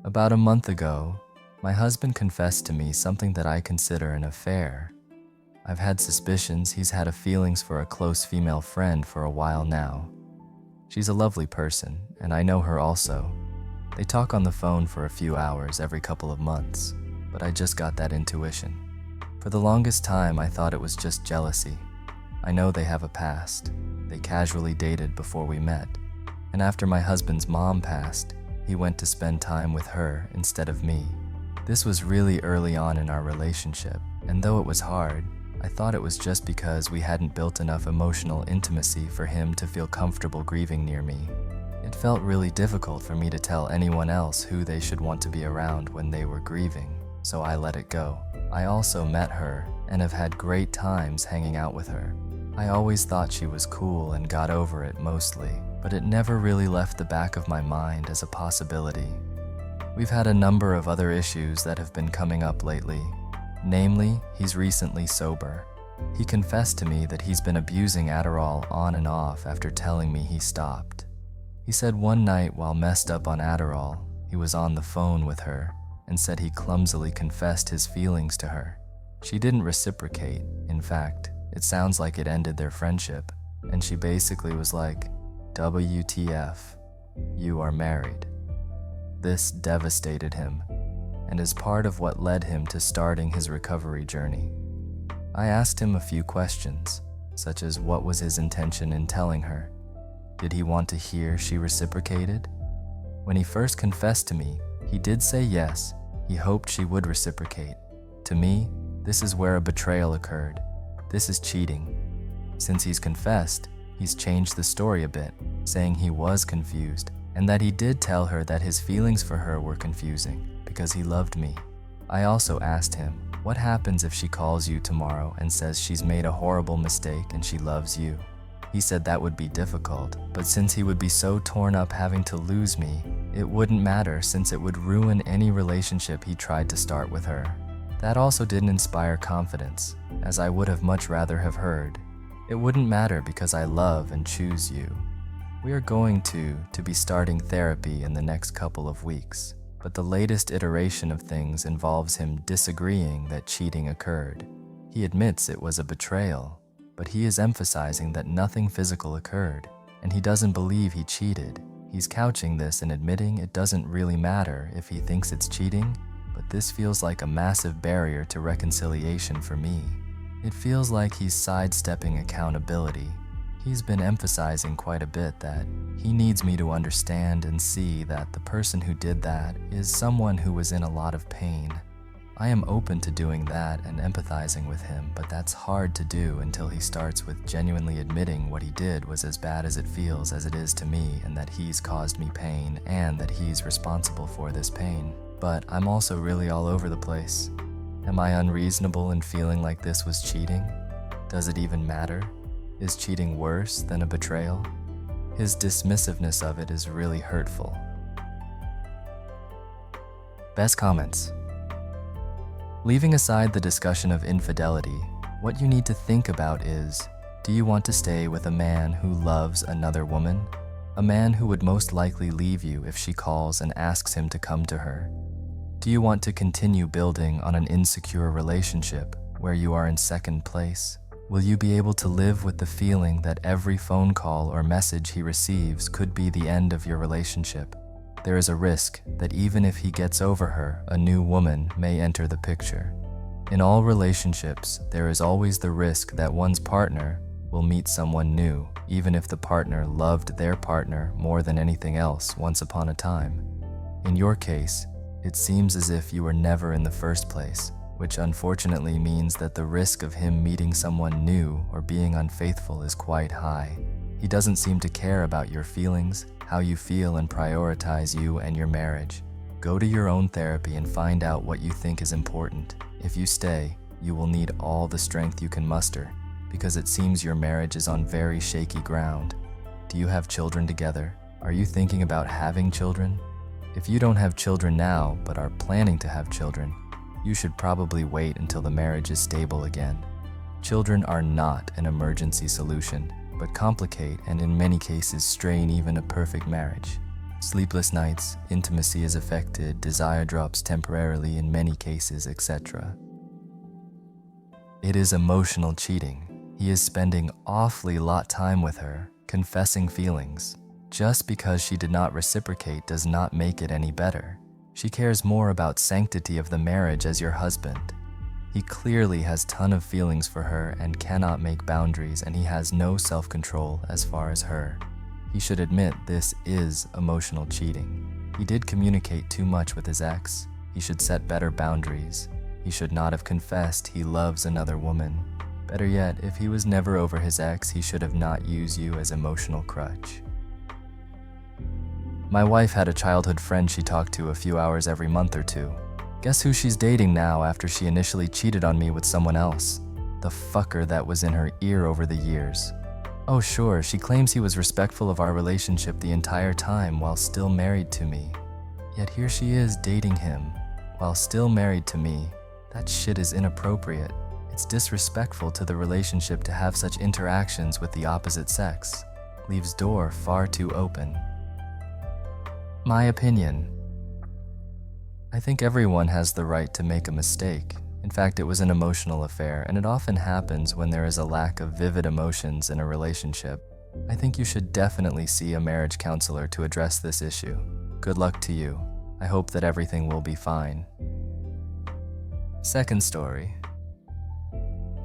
About a month ago, my husband confessed to me something that I consider an affair. I've had suspicions he's had feelings for a close female friend for a while now. She's a lovely person, and I know her also. They talk on the phone for a few hours every couple of months, but I just got that intuition. For the longest time, I thought it was just jealousy. I know they have a past. They casually dated before we met, and after my husband's mom passed, he went to spend time with her instead of me. This was really early on in our relationship, and though it was hard, I thought it was just because we hadn't built enough emotional intimacy for him to feel comfortable grieving near me. It felt really difficult for me to tell anyone else who they should want to be around when they were grieving, so I let it go. I also met her and have had great times hanging out with her. I always thought she was cool and got over it mostly, but it never really left the back of my mind as a possibility. We've had a number of other issues that have been coming up lately. Namely, he's recently sober. He confessed to me that he's been abusing Adderall on and off after telling me he stopped. He said one night while messed up on Adderall, he was on the phone with her and said he clumsily confessed his feelings to her. She didn't reciprocate. In fact, it sounds like it ended their friendship, and she basically was like, WTF, you are married. This devastated him, and is part of what led him to starting his recovery journey. I asked him a few questions, such as what was his intention in telling her? Did he want to hear she reciprocated? When he first confessed to me, he did say yes, he hoped she would reciprocate. To me, this is where a betrayal occurred. This is cheating. Since he's confessed, he's changed the story a bit, saying he was confused, and that he did tell her that his feelings for her were confusing because he loved me. I also asked him, what happens if she calls you tomorrow and says she's made a horrible mistake and she loves you? He said that would be difficult, but since he would be so torn up having to lose me, it wouldn't matter since it would ruin any relationship he tried to start with her. That also didn't inspire confidence, as I would have much rather have heard, it wouldn't matter because I love and choose you. We are going to be starting therapy in the next couple of weeks, but the latest iteration of things involves him disagreeing that cheating occurred. He admits it was a betrayal, but he is emphasizing that nothing physical occurred, and he doesn't believe he cheated. He's couching this in admitting it doesn't really matter if he thinks it's cheating, but this feels like a massive barrier to reconciliation for me. It feels like he's sidestepping accountability. He's been emphasizing quite a bit that he needs me to understand and see that the person who did that is someone who was in a lot of pain. I am open to doing that and empathizing with him, but that's hard to do until he starts with genuinely admitting what he did was as bad as it feels as it is to me, and that he's caused me pain and that he's responsible for this pain. But I'm also really all over the place. Am I unreasonable in feeling like this was cheating? Does it even matter? Is cheating worse than a betrayal? His dismissiveness of it is really hurtful. Best comments. Leaving aside the discussion of infidelity, what you need to think about is, do you want to stay with a man who loves another woman? A man who would most likely leave you if she calls and asks him to come to her? Do you want to continue building on an insecure relationship where you are in second place? Will you be able to live with the feeling that every phone call or message he receives could be the end of your relationship? There is a risk that even if he gets over her, a new woman may enter the picture. In all relationships, there is always the risk that one's partner will meet someone new, even if the partner loved their partner more than anything else once upon a time. In your case, it seems as if you were never in the first place, which unfortunately means that the risk of him meeting someone new or being unfaithful is quite high. He doesn't seem to care about your feelings, how you feel, and prioritize you and your marriage. Go to your own therapy and find out what you think is important. If you stay, you will need all the strength you can muster, because it seems your marriage is on very shaky ground. Do you have children together? Are you thinking about having children? If you don't have children now, but are planning to have children, you should probably wait until the marriage is stable again. Children are not an emergency solution, but complicate and in many cases strain even a perfect marriage. Sleepless nights, intimacy is affected, desire drops temporarily in many cases, etc. It is emotional cheating. He is spending awfully lot time with her, confessing feelings. Just because she did not reciprocate does not make it any better. She cares more about sanctity of the marriage as your husband. He clearly has ton of feelings for her and cannot make boundaries, and he has no self-control as far as her. He should admit this is emotional cheating. He did communicate too much with his ex. He should set better boundaries. He should not have confessed he loves another woman. Better yet, if he was never over his ex, he should have not used you as emotional crutch. My wife had a childhood friend she talked to a few hours every month or two. Guess who she's dating now after she initially cheated on me with someone else? The fucker that was in her ear over the years. Oh sure, she claims he was respectful of our relationship the entire time while still married to me. Yet here she is dating him while still married to me. That shit is inappropriate. It's disrespectful to the relationship to have such interactions with the opposite sex. Leaves door far too open. My opinion. I think everyone has the right to make a mistake. In fact, it was an emotional affair, and it often happens when there is a lack of vivid emotions in a relationship. I think you should definitely see a marriage counselor to address this issue. Good luck to you. I hope that everything will be fine. Second story.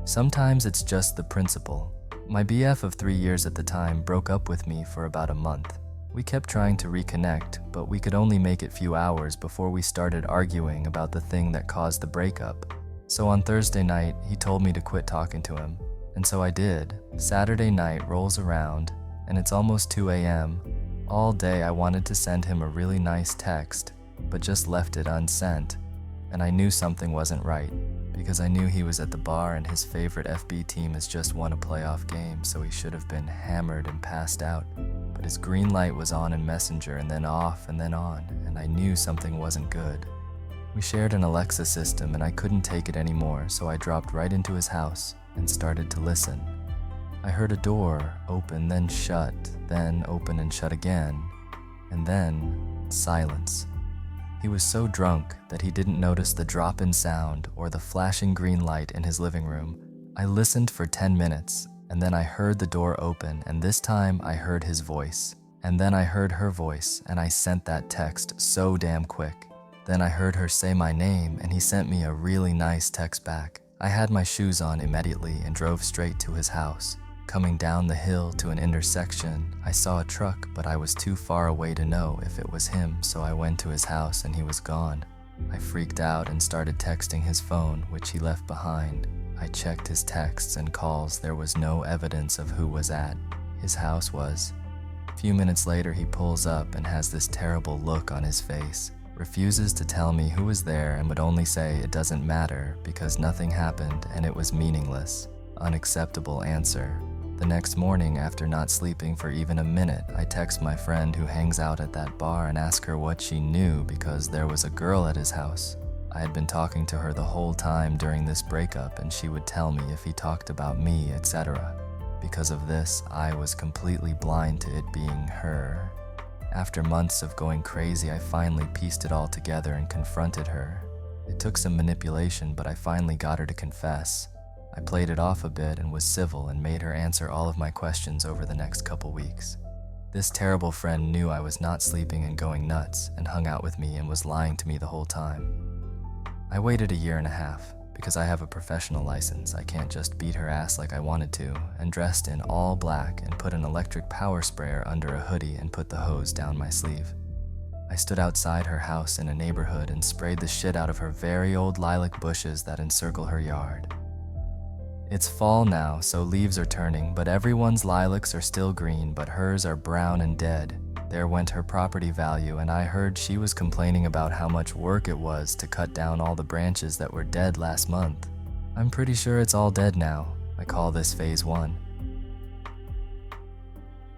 Sometimes it's just the principle. My BF of 3 years at the time broke up with me for about a month. We kept trying to reconnect, but we could only make it few hours before we started arguing about the thing that caused the breakup. So on Thursday night, he told me to quit talking to him. And so I did. Saturday night rolls around, and it's almost 2 a.m. All day I wanted to send him a really nice text, but just left it unsent. And I knew something wasn't right, because I knew he was at the bar and his favorite FB team has just won a playoff game, so he should have been hammered and passed out. But his green light was on in Messenger and then off and then on, and I knew something wasn't good. We shared an Alexa system and I couldn't take it anymore, so I dropped right into his house and started to listen. I heard a door open, then shut, then open and shut again, and then silence. He was so drunk that he didn't notice the drop-in sound or the flashing green light in his living room. I listened for 10 minutes, and then I heard the door open, and this time I heard his voice. And then I heard her voice, and I sent that text so damn quick. Then I heard her say my name, and he sent me a really nice text back. I had my shoes on immediately and drove straight to his house. Coming down the hill to an intersection, I saw a truck, but I was too far away to know if it was him, so I went to his house and he was gone. I freaked out and started texting his phone, which he left behind. I checked his texts and calls. There was no evidence of who was at his house was. A few minutes later, he pulls up and has this terrible look on his face. Refuses to tell me who was there and would only say it doesn't matter because nothing happened and it was meaningless. Unacceptable answer. The next morning, after not sleeping for even a minute, I text my friend who hangs out at that bar and ask her what she knew because there was a girl at his house. I had been talking to her the whole time during this breakup and she would tell me if he talked about me, etc. Because of this, I was completely blind to it being her. After months of going crazy, I finally pieced it all together and confronted her. It took some manipulation, but I finally got her to confess. I played it off a bit and was civil and made her answer all of my questions over the next couple weeks. This terrible friend knew I was not sleeping and going nuts and hung out with me and was lying to me the whole time. I waited a year and a half. Because I have a professional license, I can't just beat her ass like I wanted to, and dressed in all black and put an electric power sprayer under a hoodie and put the hose down my sleeve. I stood outside her house in a neighborhood and sprayed the shit out of her very old lilac bushes that encircle her yard. It's fall now, so leaves are turning, but everyone's lilacs are still green, but hers are brown and dead. There went her property value, and I heard she was complaining about how much work it was to cut down all the branches that were dead last month. I'm pretty sure it's all dead now. I call this phase 1.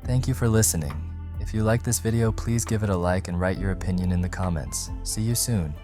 Thank you for listening. If you like this video, please give it a like and write your opinion in the comments. See you soon.